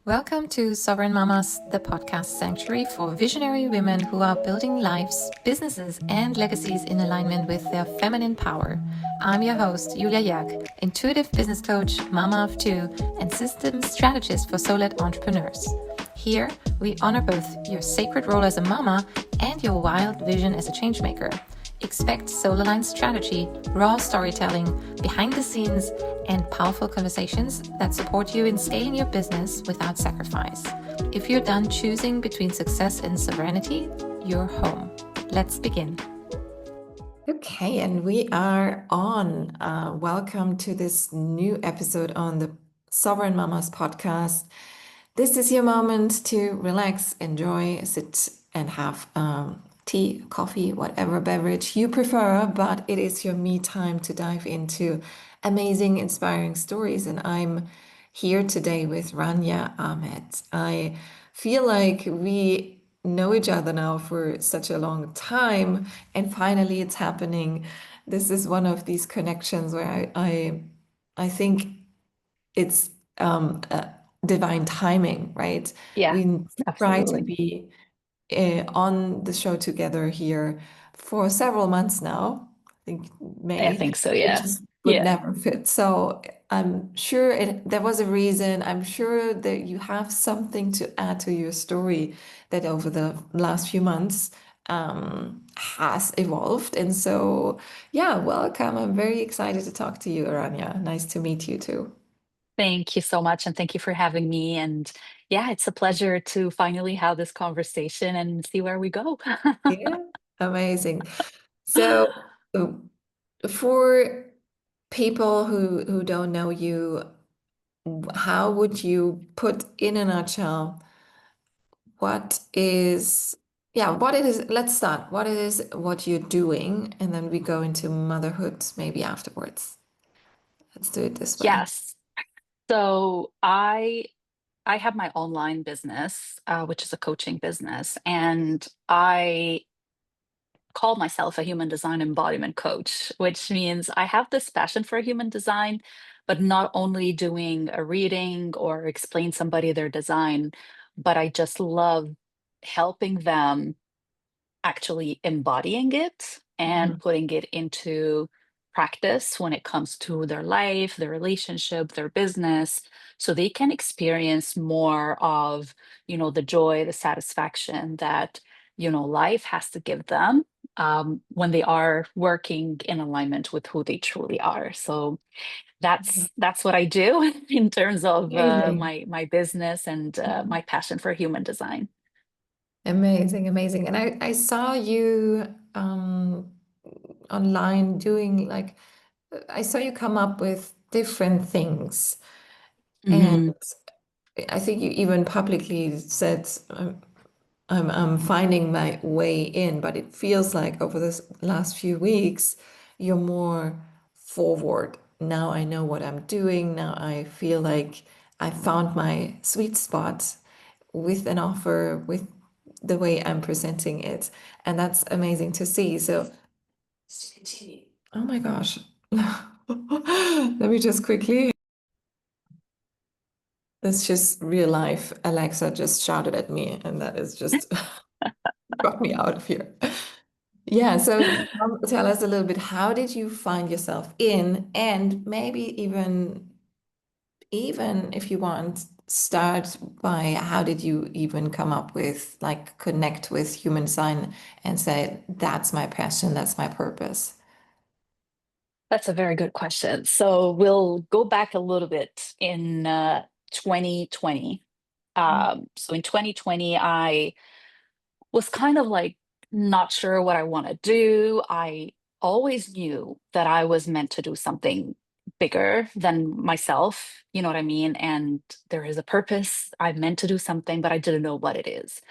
Welcome to Sovereign Mamas, the podcast sanctuary for visionary women who are building lives, businesses, and legacies in alignment with their feminine power. I'm your host, Julia Jerg, intuitive business coach, mama of two, and systems strategist for solo-led entrepreneurs. Here, we honor both your sacred role as a mama and your wild vision as a changemaker. Expect soul-aligned strategy, raw storytelling, behind the scenes, and powerful conversations that support you in scaling your business without sacrifice. If you're done choosing between success and sovereignty, you're home. Let's begin. Okay, and we are on. Welcome to this new episode on the Sovereign Mamas podcast. This is your moment to relax, enjoy, sit, and have tea, coffee, whatever beverage you prefer, but it is your me time to dive into amazing, inspiring stories. And I'm here today with Ranya Ahmed. I feel like we know each other now for such a long time, and finally it's happening. This is one of these connections where I think it's divine timing, right? Yeah, We try to absolutely. be on the show together here for several months now. I think I May. think so. It Yeah. just would Yeah. never fit. So I'm sure there was a reason. I'm sure that you have something to add to your story that over the last few months has evolved. And so, yeah, welcome. I'm very excited to talk to you, Aranya. Nice to meet you too. Thank you so much. And thank you for having me. And yeah, it's a pleasure to finally have this conversation and see where we go. Yeah, amazing. So, for people who don't know you, how would you put in a nutshell what is, yeah, what it is? Let's start. What it is, what you're doing, and then we go into motherhood maybe afterwards. Let's do it this way. Yes. So I have my online business, which is a coaching business, and I call myself a human design embodiment coach, which means I have this passion for human design, but not only doing a reading or explain somebody their design, but I just love helping them actually embodying it and Mhm. putting it into practice when it comes to their life, their relationship, their business, so they can experience more of, the joy, the satisfaction that, life has to give them when they are working in alignment with who they truly are. So that's what I do in terms of Amazing. my business and my passion for human design. Amazing, amazing. And I saw you online doing like, I saw you come up with different things. And Mhm. I think you even publicly said, I'm finding my way in, but it feels like over this last few weeks, you're more forward. Now I know what I'm doing. Now I feel like I found my sweet spot with an offer, with the way I'm presenting it. And that's amazing to see. So, oh my gosh. Let me just quickly. That's just real life. Alexa just shouted at me, and that is just got me out of here. Yeah, so tell us a little bit, how did you find yourself in, and maybe even if you want, start by how did you even come up with like connect with human design and say, that's my passion, that's my purpose. That's a very good question. So we'll go back a little bit in 2020. So in 2020, I was kind of like not sure what I want to do. I always knew that I was meant to do something bigger than myself. You know what I mean? And there is a purpose. I'm meant to do something, but I didn't know what it is.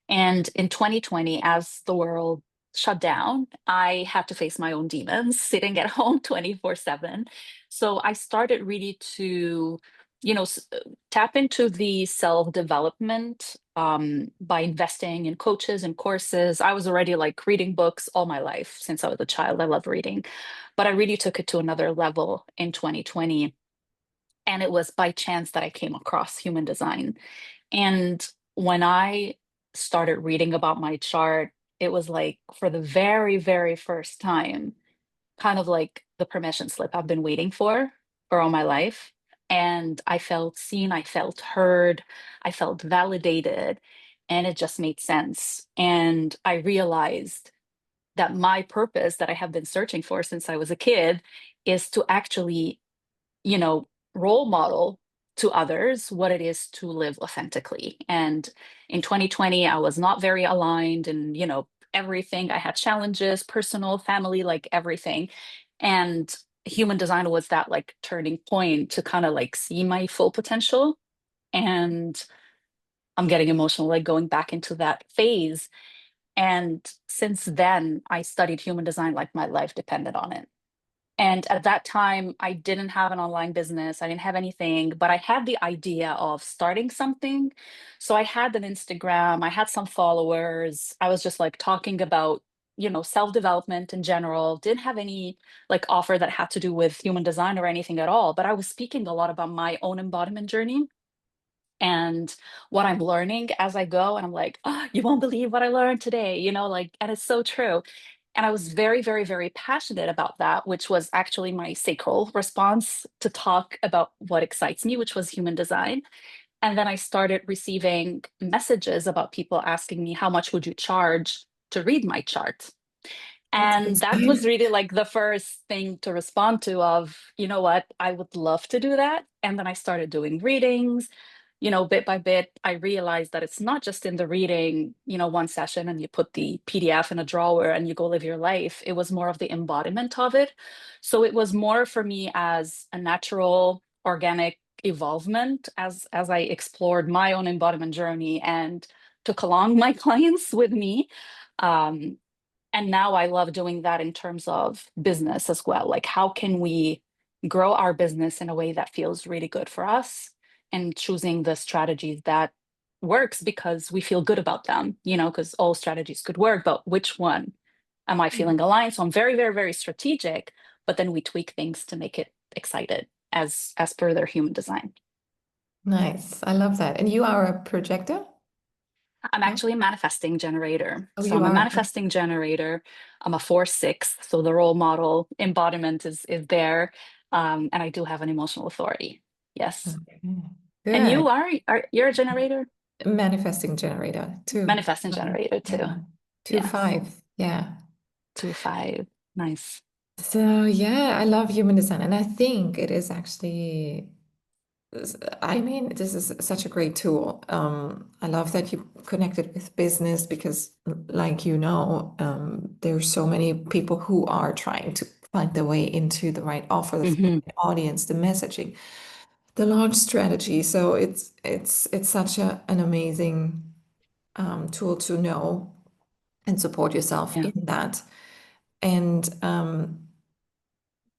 And in 2020, as the world shut down, I had to face my own demons sitting at home 24/7. So I started really to, you know, s- tap into the self development by investing in coaches and courses. I was already like reading books all my life since I was a child. I love reading, but I really took it to another level in 2020 And it was by chance that I came across human design. And when I started reading about my chart, it was like for the very, very first time, kind of like the permission slip I've been waiting for all my life. And I felt seen, I felt heard, I felt validated, and it just made sense. And I realized that my purpose that I have been searching for since I was a kid is to actually, you know, role model to others what it is to live authentically. And in 2020, I was not very aligned and, everything. I had challenges, personal, family, like everything. And human design was that like turning point to kind of like see my full potential. And I'm getting emotional, like going back into that phase. And since then, I studied human design like my life depended on it. And at that time, I didn't have an online business. I didn't have anything, but I had the idea of starting something. So I had an Instagram, I had some followers. I was just like talking about, self-development in general. Didn't have any like offer that had to do with human design or anything at all, but I was speaking a lot about my own embodiment journey and what I'm learning as I go. And I'm like, oh, you won't believe what I learned today, like, and it's so true. And I was very, very, very passionate about that, which was actually my sacral response to talk about what excites me, which was human design. And then I started receiving messages about people asking me, how much would you charge to read my chart? That's And that was really like the first thing to respond to of, you know what, I would love to do that. And then I started doing readings, bit by bit. I realized that it's not just in the reading, one session and you put the PDF in a drawer and you go live your life. It was more of the embodiment of it. So it was more for me as a natural, organic evolvement as I explored my own embodiment journey and took along my clients with me. Um, and now I love doing that in terms of business as well. Like, how can we grow our business in a way that feels really good for us and choosing the strategies that works because we feel good about them, because all strategies could work, but which one am I feeling aligned? So I'm very, very, very strategic, but then we tweak things to make it excited as per their human design. nice. I love that. And you are a projector? I'm Yeah. actually a manifesting generator. Oh, So you I'm a are. manifesting generator. I'm a 4/6. So the role model embodiment is there. And I do have an emotional authority. Yes. Okay. And Good. you are you're a generator? Manifesting generator too. Manifesting generator too. Yeah. Two Yes. five. Yeah. 2/5. Nice. So yeah, I love human design, and I think it is actually. I mean, this is such a great tool. I love that you connected with business because, like there's so many people who are trying to find their way into the right offer, the Hmm. right audience, the messaging, the launch strategy. So it's such an amazing tool to know and support yourself Yeah. in that. And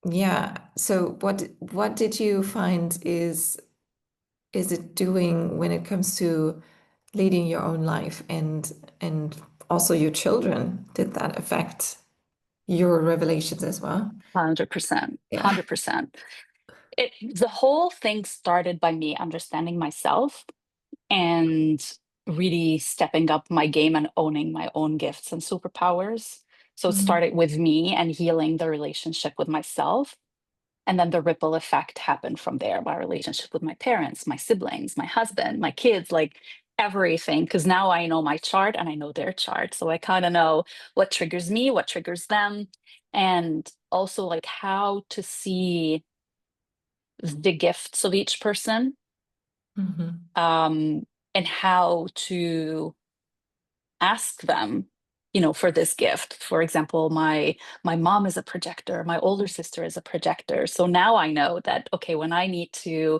yeah, so what did you find is it doing when it comes to leading your own life and also your children? Did that affect your revelations as well? 100%. Yeah. 100%. The whole thing started by me understanding myself and really stepping up my game and owning my own gifts and superpowers. So it Mhm. started with me and healing the relationship with myself. And then the ripple effect happened from there, my relationship with my parents, my siblings, my husband, my kids, like everything. Because now I know my chart and I know their chart. So I kind of know what triggers me, what triggers them, and also like how to see the gifts of each person, Mhm. um, and how to ask them, for this gift. For example, my mom is a projector, my older sister is a projector. So now I know that, okay, when I need to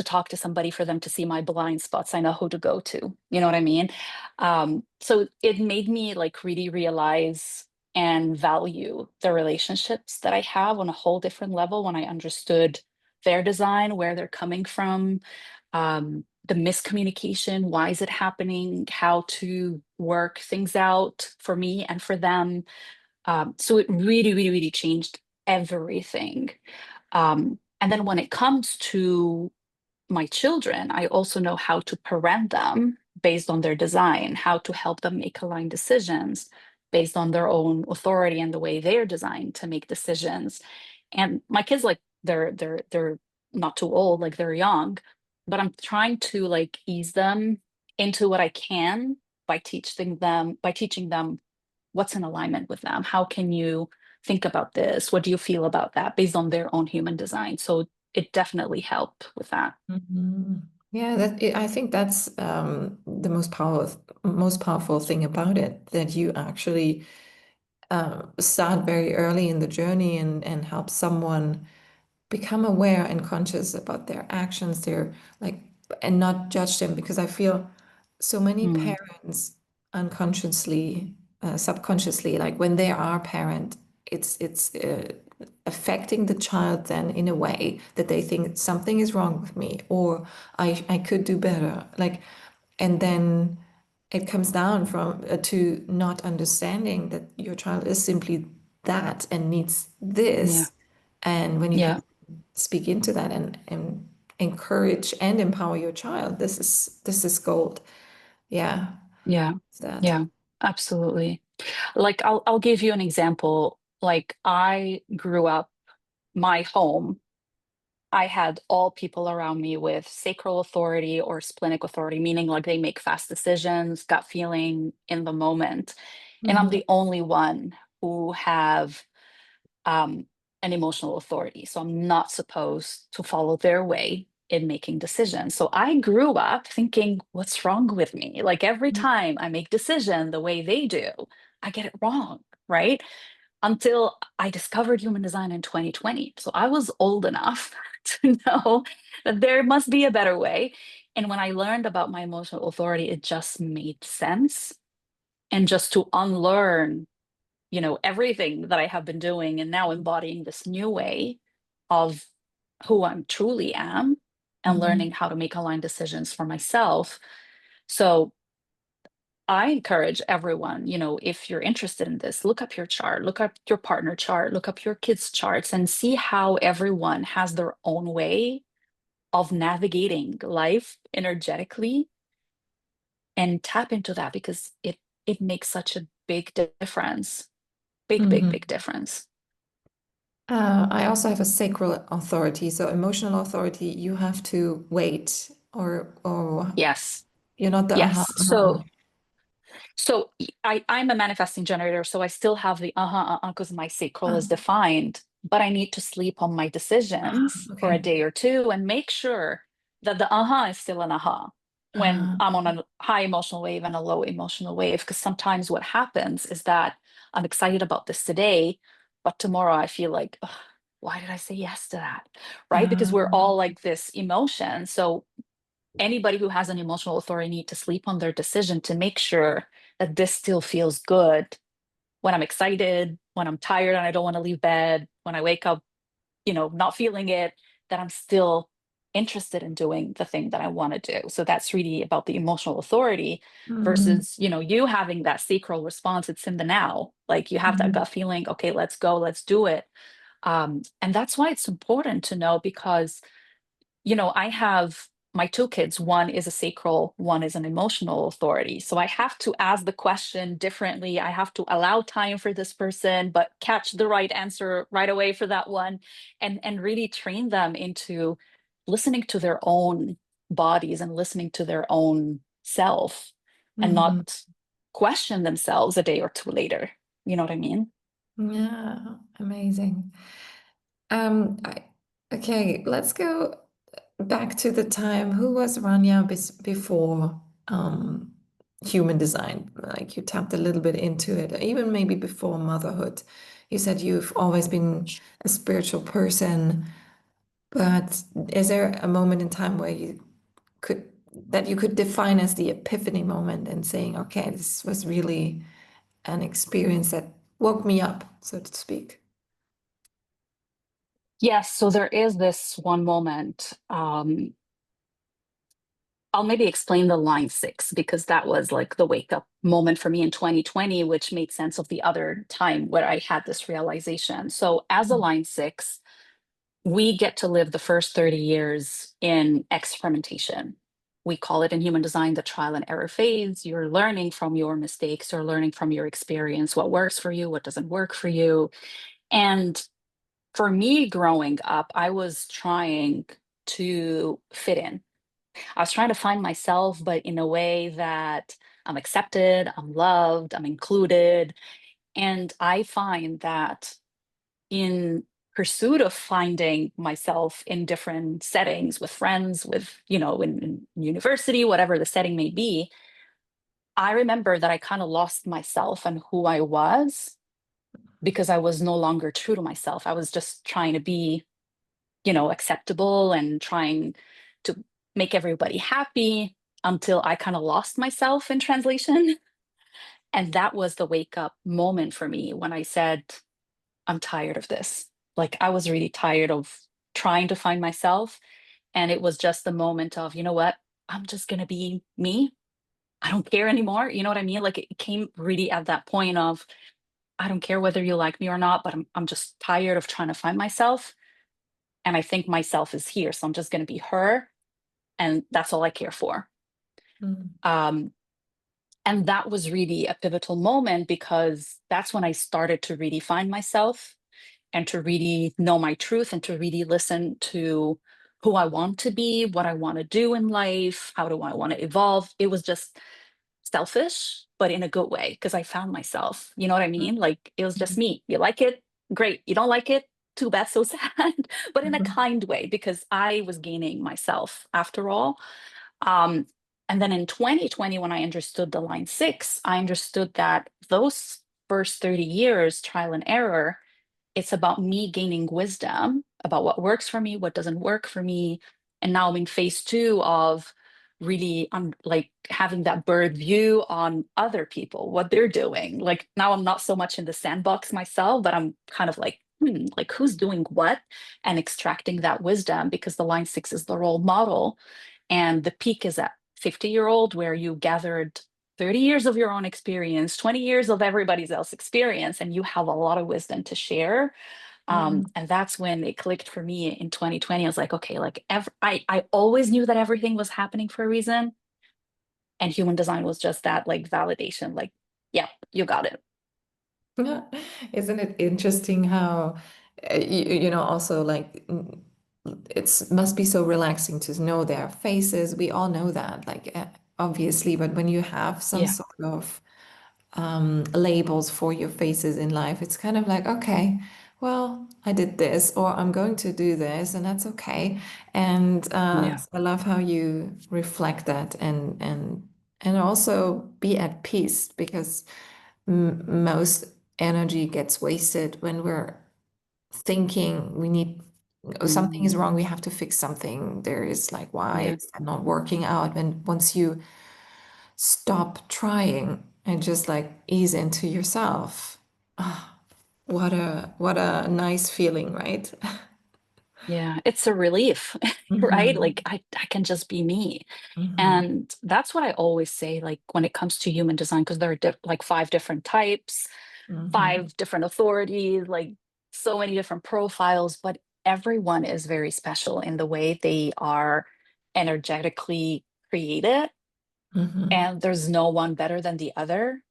talk to somebody for them to see my blind spots, I know who to go to. You know what I mean? So it made me like really realize and value the relationships that I have on a whole different level when I understood their design, where they're coming from, the miscommunication, why is it happening, how to work things out for me and for them. So it really, really, really changed everything. And then when it comes to my children, I also know how to parent them based on their design, how to help them make aligned decisions based on their own authority and the way they're designed to make decisions. And my kids, like they're not too old, like they're young, but I'm trying to like ease them into what I can by teaching them what's in alignment with them. How can you think about this? What do you feel about that based on their own human design? So it definitely helped with that. Mhm. Yeah, I think that's the most powerful thing about it, that you actually start very early in the journey and help someone become aware and conscious about their actions, their like, and not judge them, because I feel so many Mm, parents unconsciously, subconsciously, like when they are parent, it's affecting the child then in a way that they think something is wrong with me, or I could do better, like, and then it comes down from to not understanding that your child is simply that and needs yeah, this. And when you can yeah, speak into that and encourage and empower your child, this is gold. Yeah, yeah, it's that. yeah, absolutely. Like I'll give you an example. Like I grew up, my home, I had all people around me with sacral authority or splenic authority, meaning like they make fast decisions, gut feeling in the moment. And I'm Mhm. the only one who have um, an emotional authority. So I'm not supposed to follow their way in making decisions. So I grew up thinking, what's wrong with me? Like every time I make decision the way they do, I get it wrong, right? Until I discovered human design in 2020. So I was old enough to know that there must be a better way. And when I learned about my emotional authority, it just made sense. And just to unlearn, everything that I have been doing and now embodying this new way of who I truly am and Mhm. learning how to make aligned decisions for myself. So I encourage everyone, if you're interested in this, look up your chart, look up your partner chart, look up your kids' charts, and see how everyone has their own way of navigating life energetically, and tap into that because it makes such a big difference. Big, big, big Mhm. difference. I also have a sacral authority, so emotional authority. You have to wait, or Yes. you're not the aha. Yes. So I'm a manifesting generator, so I still have the because my sacral is defined, but I need to sleep on my decisions for a Okay. day or two and make sure that the is still an when Uh, I'm on a high emotional wave and a low emotional wave. Because sometimes what happens is that I'm excited about this today, but tomorrow I feel like, "Ugh, why did I say yes to that?" Right? Because we're uh, all like this emotion. So anybody who has an emotional authority need to sleep on their decision to make sure that this still feels good when I'm excited, when I'm tired and I don't want to leave bed, when I wake up, not feeling it, that I'm still interested in doing the thing that I want to do. So that's really about the emotional authority mhm. versus, you having that sacral response. It's in the now. Like you have that Mhm. gut feeling, okay, let's go, let's do it. And that's why it's important to know because I have my two kids. One is a sacral, one is an emotional authority. So I have to ask the question differently. I have to allow time for this person, but catch the right answer right away for that one, and really train them into listening to their own bodies and listening to their own self and Mhm. not question themselves a day or two later. You know what I mean? Yeah, amazing. I, okay, let's go back to the time. Who was Ranya before um, human design? Like you tapped a little bit into it, even maybe before motherhood. You said you've always been a spiritual person, but is there a moment in time where could you could define as the epiphany moment and saying, okay, this was really an experience that woke me up, so to speak? Yes, so there is this one moment. I'll maybe explain the line six because that was like the wake up moment for me in 2020, which made sense of the other time where I had this realization. So, as a line six, we get to live the first 30 years in experimentation. We call it in human design the trial and error phase. You're learning from your mistakes, or learning from your experience, what works for you, what doesn't work for you. And for me growing up, I was trying to fit in. I was trying to find myself, but in a way that I'm accepted, I'm loved, I'm included. And I find that in pursuit of finding myself in different settings with friends, with, in university, whatever the setting may be, I remember that I kind of lost myself and who I was because I was no longer true to myself. I was just trying to be, acceptable and trying to make everybody happy until I kind of lost myself in translation. And that was the wake up moment for me when I said, I'm tired of this. Like, I was really tired of trying to find myself. And it was just the moment of, you know what? I'm just going to be me. I don't care anymore. You know what I mean? Like, it came really at that point of, I don't care whether you like me or not, but I'm just tired of trying to find myself. And I think myself is here. So I'm just going to be her. And that's all I care for. Mm. Um, and that was really a pivotal moment because that's when I started to really find myself and to really know my truth and to really listen to who I want to be, what I want to do in life, how do I want to evolve. It was just selfish, but in a good way because I found myself. You know what I mean? Like, it was just me. You like it? Great. You don't like it? Too bad, so sad, but in a Mhm. kind way because I was gaining myself after all. Um, and then in 2020, when I understood the line six, I understood that those first 30 years, trial and error, it's about me gaining wisdom about what works for me, what doesn't work for me. And now I'm in phase two of really like having that bird view on other people, what they're doing. Like, now I'm not so much in the sandbox myself, but I'm kind of like, like, who's doing what, and extracting that wisdom because the line six is the role model. And the peak is at 50-year-old, where you gathered 30 years of your own experience, 20 years of everybody's else experience, and you have a lot of wisdom to share. Mm. And that's when it clicked for me in 2020. I was like, okay, like I always knew that everything was happening for a reason. And human design was just that, like, validation, like, yeah, you got it. Isn't it interesting how also like it's must be so relaxing to know their faces. We all know that, like obviously, but when you have some Yeah. sort of labels for your faces in life, it's kind of like, okay, well, I did this, or I'm going to do this, and that's okay. And Yeah. so I love how you reflect that and also be at peace because most energy gets wasted when we're thinking we need something is Mm, wrong, we have to fix something. There is like, why yeah. is that not working out? And once you stop trying and just like ease into yourself, what a nice feeling, right? Yeah. It's a relief, right? Like, Hmm. I can just be me. Hmm. And that's what I always say, like, when it comes to human design, because there are like five different types, Hmm. five different authorities, like, so many different profiles, but everyone is very special in the way they are energetically created. Hmm. And there's no one better than the other.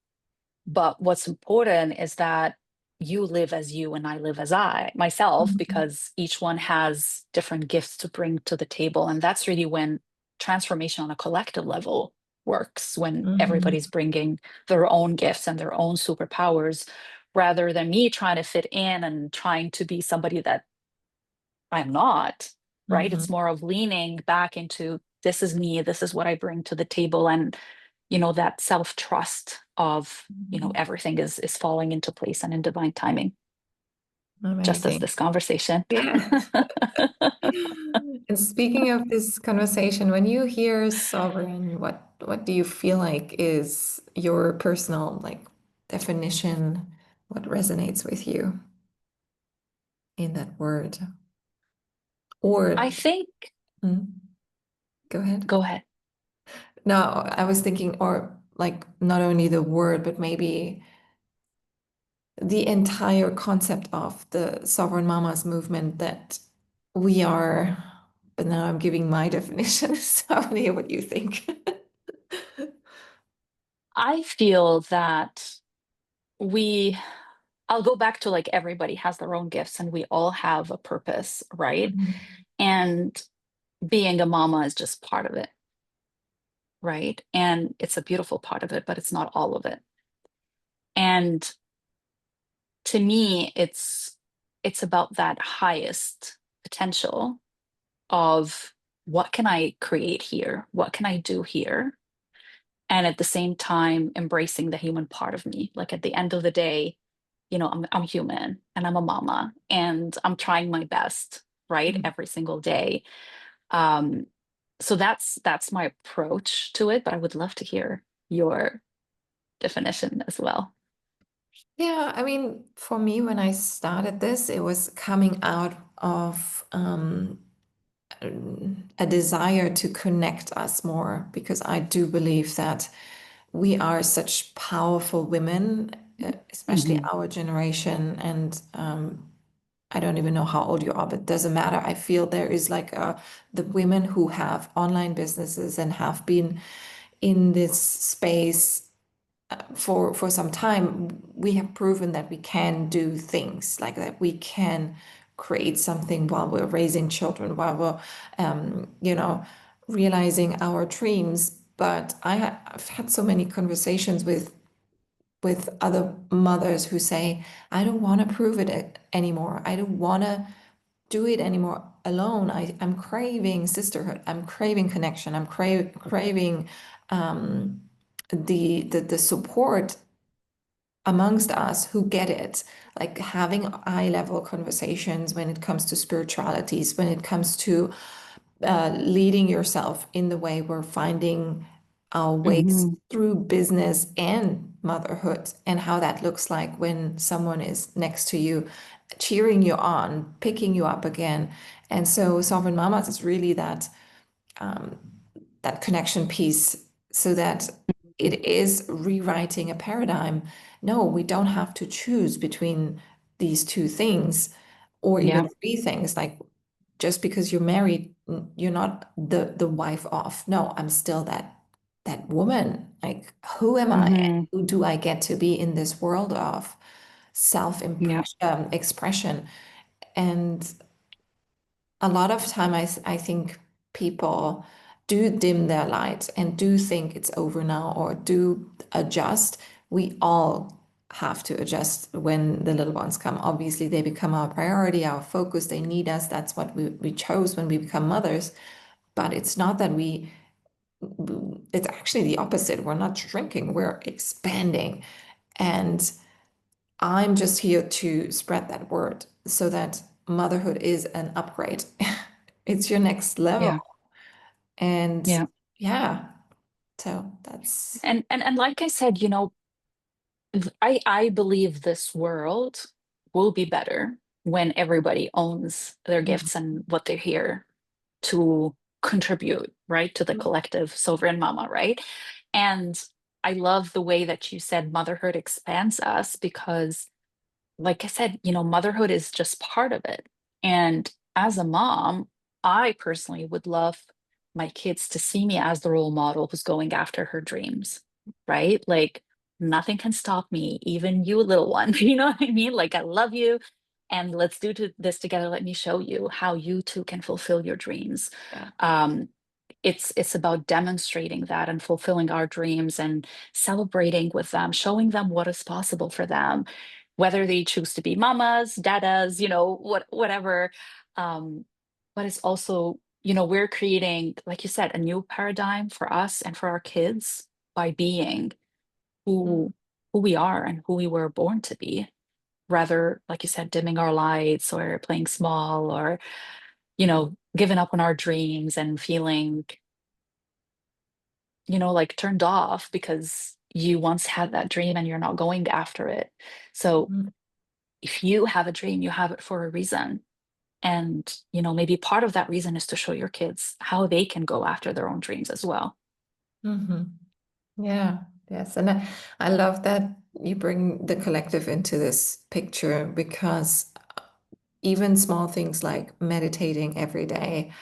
But what's important is that you live as you and I live as I myself, Hmm. because each one has different gifts to bring to the table. And that's really when transformation on a collective level works, when Hmm. everybody's bringing their own gifts and their own superpowers, rather than me trying to fit in and trying to be somebody that I'm not, right? It's Hmm. more of leaning back into, this is me, this is what I bring to the table. And, that self-trust of, everything is falling into place and in divine timing, just as Amazing. this conversation. Yeah. And speaking of this conversation, when you hear sovereign, what do you feel like is your personal like definition? What resonates with you in that word? I Or think, go ahead. go ahead. No, I was thinking, or like not only the word, but maybe the entire concept of the Sovereign Mamas movement that we are, but now I'm giving my definition. So I want to hear what you think. I feel that we, I'll go back to like everybody has their own gifts and we all have a purpose, right? Mhm. And being a mama is just part of it, right? And it's a beautiful part of it, but it's not all of it. And to me, it's about that highest potential of what can I create here? What can I do here? And at the same time, embracing the human part of me. Like at the end of the day, I'm human and I'm a mama and I'm trying my best, right? Mhm. Every single day. Um, so that's my approach to it, but I would love to hear your definition as well. Yeah, I mean, for me, when I started this, it was coming out of a desire to connect us more because I do believe that we are such powerful women, especially Hmm. our generation. And I don't even know how old you are, but it doesn't matter. I feel there is like the women who have online businesses and have been in this space for some time, we have proven that we can do things like that. We can create something while we're raising children, while we're, realizing our dreams. But I've had so many conversations with other mothers who say, I don't want to prove it anymore. I don't want to do it anymore alone. I'm craving sisterhood. I'm craving connection. I'm craving the support amongst us who get it, like having eye level conversations when it comes to spiritualities, when it comes to leading yourself in the way we're finding our ways Hmm. through business and motherhood, and how that looks like when someone is next to you, cheering you on, picking you up again. And so, Sovereign Mamas is really that connection piece so that it is rewriting a paradigm. No, we don't have to choose between these two things or even Yeah. three things. Like just because you're married, you're not the wife of. No, I'm still that woman. Like who am I? Hmm. Who do I get to be in this world of Yeah. self-impression, expression? And a lot of time I think people do dim their light and do think it's over now or do adjust. We all have to adjust when the little ones come. Obviously, they become our priority, our focus. They need us. That's what we chose when we become mothers. But it's not that it's actually the opposite. We're not shrinking, we're expanding. And I'm just here to spread that word so that motherhood is an upgrade. It's your next level. Yeah. And Yeah. yeah, so that's And like I said, I believe this world will be better when everybody owns their Mhm. gifts and what they're here to contribute, right, to the collective sovereign mama, right? And I love the way that you said motherhood expands us because like I said, motherhood is just part of it. And as a mom, I personally would love my kids to see me as the role model who's going after her dreams, right? Like nothing can stop me, even you, little one. You know what I mean? Like I love you. And let's do this together. Let me show you how you too can fulfill your dreams. yeah. Um, it's about demonstrating that and fulfilling our dreams and celebrating with them, showing them what is possible for them, whether they choose to be mamas, dadas, whatever. Um, but it's also, we're creating, like you said, a new paradigm for us and for our kids by being Mm. who who we are and who we were born to be, rather, like you said, dimming our lights or playing small or, giving up on our dreams and feeling like turned off because you once had that dream and you're not going after it. So Mm. if you have a dream, you have it for a reason. And, maybe part of that reason is to show your kids how they can go after their own dreams as well. Mhm. Yeah, yes. And I love that you bring the collective into this picture because even small things like meditating every day,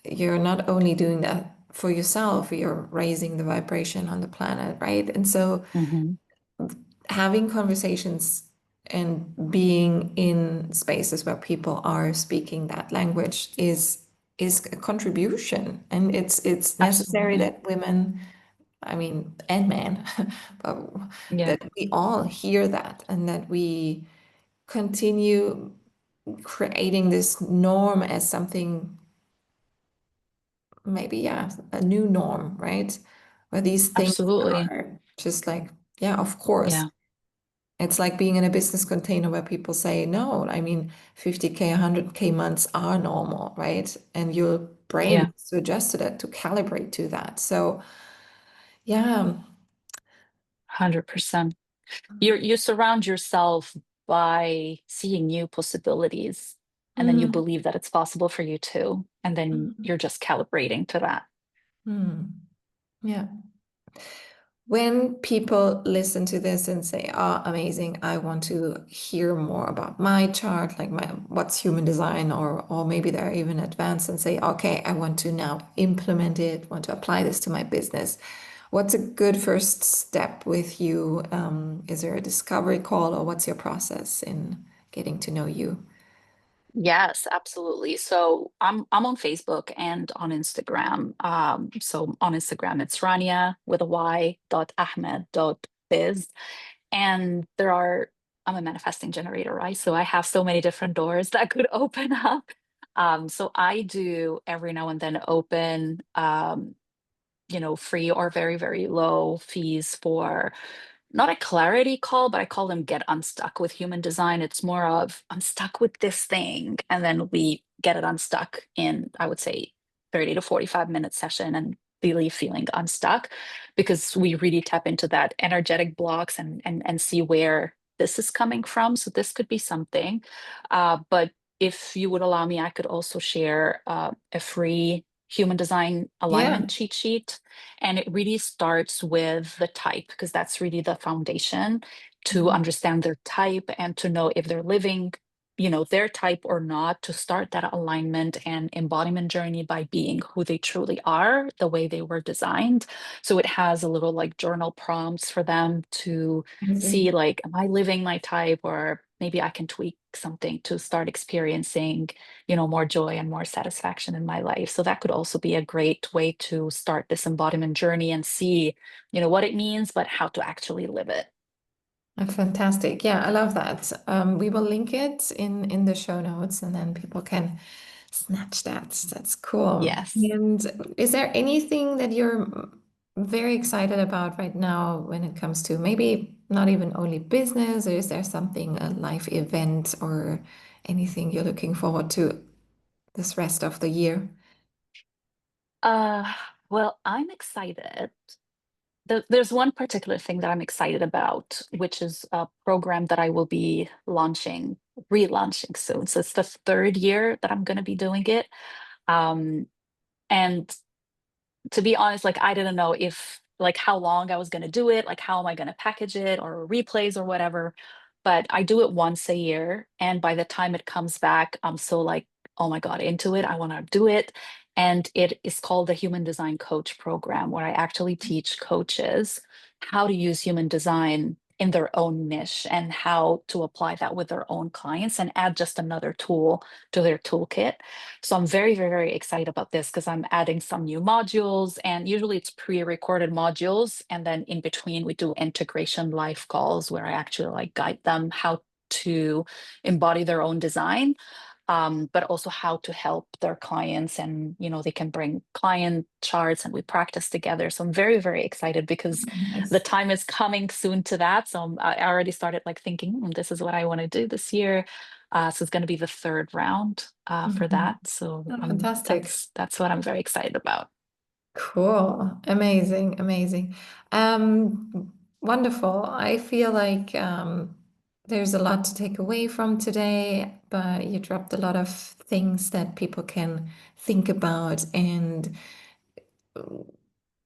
you're not only doing that for yourself, you're raising the vibration on the planet, right? And so Hmm. having conversations and being in spaces where people are speaking that language is a contribution, and it's necessary Absolutely. that women, I mean, and men, but Yeah, that we all hear that and that we continue creating this norm as something, maybe, yeah, a new norm, right? Where these things absolutely. are just like, yeah, of course. Yeah, It's like being in a business container where people say, no, I mean, 50K, 100K months are normal, right? And your brain yeah, needs to adjust to that, to calibrate to that. So, yeah. 100%. You surround yourself by seeing new possibilities, and then you Mm, believe that it's possible for you too, and then mm, you're just calibrating to that. mm. Yeah. When people listen to this and say, "Oh, amazing, I want to hear more about my chart, like my what's human design," or maybe they're even advanced and say, "Okay, I want to now implement it, want to apply this to my business." What's a good first step with you? Is there a discovery call, or what's your process in getting to know you? Yes, absolutely. So I'm on Facebook and on Instagram. So on Instagram it's Ranya with a Y dot Ahmed dot biz. And I'm a manifesting generator, right? So I have so many different doors that could open up. So I do every now and then open free or very, very low fees for not a clarity call, but I call them get unstuck with human design. It's more of I'm stuck with this thing. And then we get it unstuck in, I would say, 30 to 45-minute session and really feeling unstuck because we really tap into that energetic blocks and see where this is coming from. So this could be something. But if you would allow me, I could also share a free human design Yeah. alignment cheat sheet, and it really starts with the type, because that's really the foundation to Mhm. understand their type and to know if they're living, their type or not, to start that alignment and embodiment journey by being who they truly are, the way they were designed. So it has a little like journal prompts for them to see, Amazing. like, am I living my type? Or maybe I can tweak something to start experiencing more joy and more satisfaction in my life. So that could also be a great way to start this embodiment journey and see, what it means, but how to actually live it. Fantastic. Yeah, I love that. We will link it in the show notes, and then people can snatch that. That's cool. Yes. And is there anything that you're very excited about right now when it comes to maybe not even only business, or is there something, a life event or anything you're looking forward to this rest of the year? Uh, well, I'm excited. There's one particular thing that I'm excited about, which is a program that I will be relaunching soon. So it's the third year that I'm going to be doing it. Um, and to be honest, like I didn't know if like how long I was going to do it, like how am I going to package it or replays or whatever. But I do it once a year, and by the time it comes back, I'm so like, oh my God, into it. I want to do it. And it is called the Human Design Coach Program, where I actually teach coaches how to use human design in their own niche and how to apply that with their own clients and add just another tool to their toolkit. So I'm very, very, very excited about this because I'm adding some new modules, and usually it's pre-recorded modules. And then in between we do integration live calls where I actually like guide them how to embody their own design, but also how to help their clients. And, they can bring client charts and we practice together. So I'm very, very excited because the Nice. time is coming soon to that. So I already started like thinking, this is what I want to do this year. So it's going to be the third round for Mhm. that. So Oh, fantastic. that's what I'm very excited about. Cool. Amazing. Amazing. Wonderful. I feel like there's a lot to take away from today, but you dropped a lot of things that people can think about. And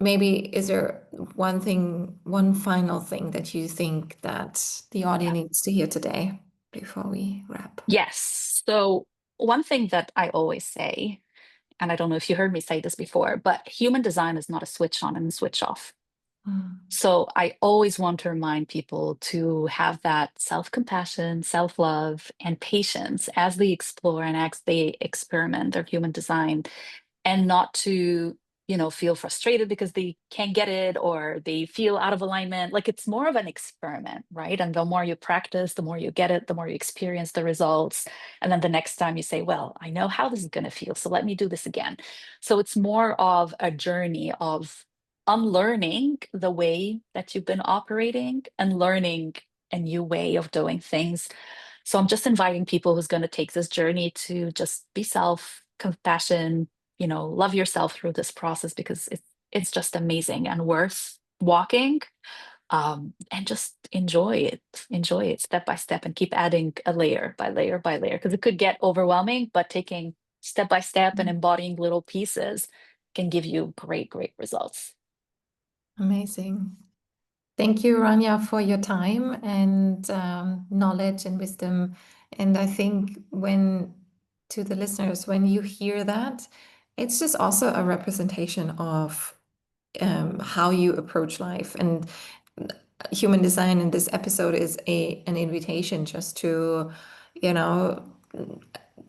maybe is there one thing, one final thing that you think that the audience Yeah. needs to hear today? before we wrap? Yes. So one thing that I always say, and I don't know if you heard me say this before, but human design is not a switch on and switch off. Mm. So I always want to remind people to have that self-compassion, self-love, and patience as they explore and as they experiment their human design, and not to, feel frustrated because they can't get it or they feel out of alignment. Like, it's more of an experiment, right? And the more you practice, the more you get it, the more you experience the results. And then the next time you say, well, I know how this is going to feel, so let me do this again. So it's more of a journey of unlearning the way that you've been operating and learning a new way of doing things. So I'm just inviting people who's going to take this journey to just be self-compassion, love yourself through this process, because it's just amazing and worth walking. And just enjoy it step by step, and keep adding a layer by layer by layer, because it could get overwhelming, but taking step by step and embodying little pieces can give you great, great results. Amazing. Thank you, Ranya, for your time and knowledge and wisdom. And I think to the listeners, when you hear that, it's just also a representation of how you approach life. And human design in this episode is an invitation just to, you know,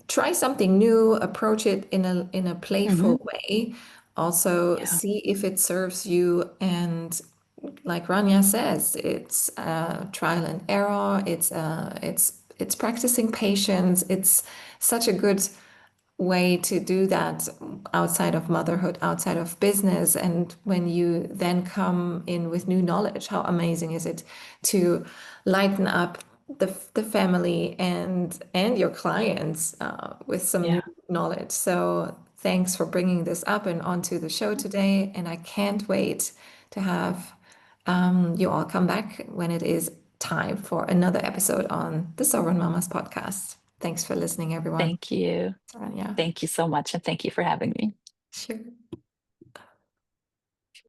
try something new, approach it in a Hmm. playful way. Also, Yeah. see if it serves you. And like Rania says, it's trial and error. It's practicing patience. It's such a good way to do that outside of motherhood, outside of business. And when you then come in with new knowledge, how amazing is it to lighten up the family and your clients with some new Yeah. knowledge. So thanks for bringing this up and onto the show today. And I can't wait to have you all come back when it is time for another episode on the Sovereign Mamas podcast. Thanks for listening, everyone. Thank you. Yeah, Thank you so much. And thank you for having me. sure.